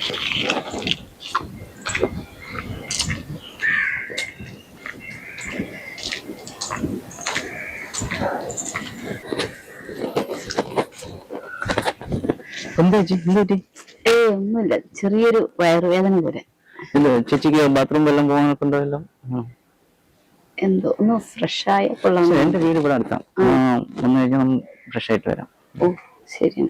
എന്താ ചേച്ചി? ഒന്നുമില്ല, ചെറിയൊരു വയറുവേദന പോലെ. ചേച്ചിക്ക് ബാത്റൂം വെള്ളം പോകാനൊക്കെ ഉണ്ടല്ലോ? എന്തോ ഒന്ന് ഫ്രഷ് ആയ കൊള്ളാം. എന്റെ വീട് ഇവിടെ അടുത്താണ്, വന്നു കഴിഞ്ഞാൽ ഫ്രഷ് ആയിട്ട് വരാം. ഓ ശരി.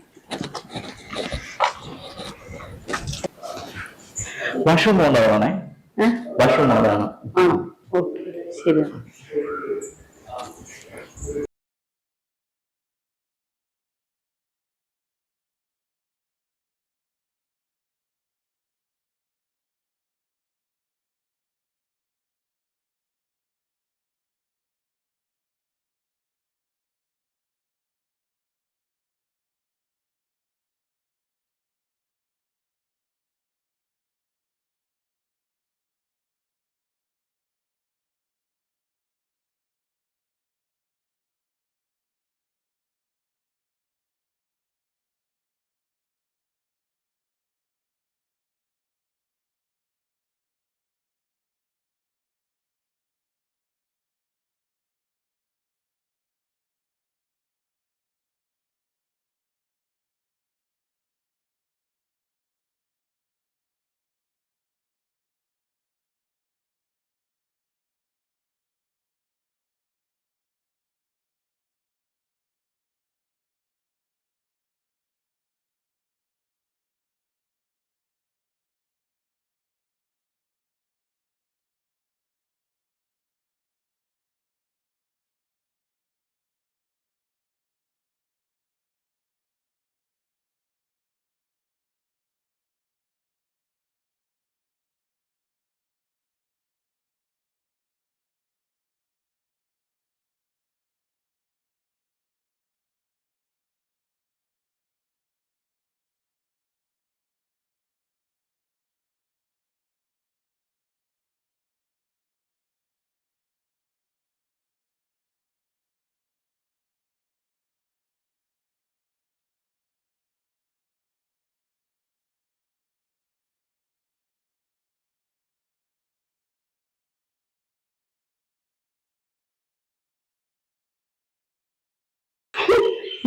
വാഷ്റൂം പോകേണ്ടതാണേ? വാഷ്റൂം പോകേണ്ടതാണ്. ആണോ? ഓക്കെ ശരി.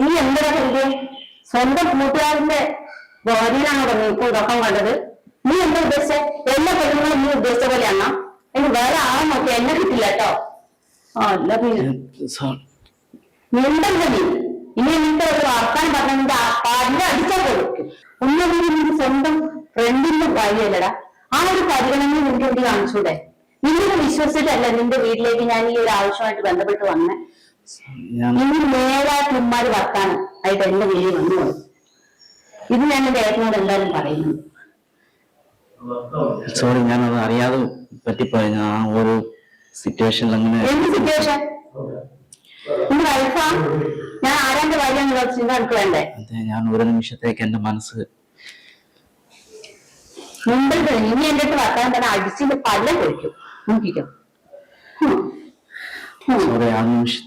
നീ എന്താ സ്വന്തം കൂട്ടുകാരന്റെ ഭാര്യയിലാണോ നീക്കും ഉറക്കം കണ്ടത്? നീ എന്താ ഉദ്ദേശിച്ച? എല്ലാ പെണ്ണുങ്ങളും നീ ഉദ്ദേശിച്ച പോലെയാണോ? എനിക്ക് വേറെ ആളെ നോക്കി എന്നെ കിട്ടില്ല കേട്ടോ. അല്ല പിന്നെ നീണ്ടല്ലോ നീ. ഇനി നിന്റെ ഒരു വർത്താനം പറഞ്ഞ നിന്റെ പാടിനെ അടിച്ചാൽ കൊടുക്കും. ഒന്നും നിന്റെ സ്വന്തം ഫ്രണ്ടിന്റെ ഭാര്യയല്ലടാ. ആ ഒരു പരിഗണന നിന്റെ വേണ്ടി കാണിച്ചൂടെ? നിന്നെ വിശ്വസിച്ചിട്ടല്ല നിന്റെ വീട്ടിലേക്ക് ഞാൻ ഈ ഒരു ആവശ്യമായിട്ട് ബന്ധപ്പെട്ട് വന്നേ. നിങ്ങൾ നേരായിട്ട് ഉമ്മാര് വർത്താനം ആയിട്ട് എന്റെ വീട്ടിൽ വന്നു പോയി. ഇത് ഞാൻ എന്റെ ഏട്ടനോട് എന്തായാലും പറയുന്നുണ്ട്. സോറി, ഞാനത് അറിയാതെ പറ്റിപ്പോയി. ആ ഒരു സിറ്റുവേഷൻ. എന്ത് സിറ്റുവേഷൻ? നിന്റെ വൈഫാ? ഞാൻ ആരാന്റെ ഭാര്യ ചിന്ത എനിക്ക് വേണ്ടേ? അതെ, ഞാൻ ഒരു നിമിഷത്തേക്ക് എന്റെ മനസ്സ് മുമ്പ് ഇനി എന്റെ അടുത്ത് വർത്താനം തന്നെ അടിച്ചിട്ട് പല കഴിക്കും. നോക്കിക്കോ. സോറി, ആ നിമിഷം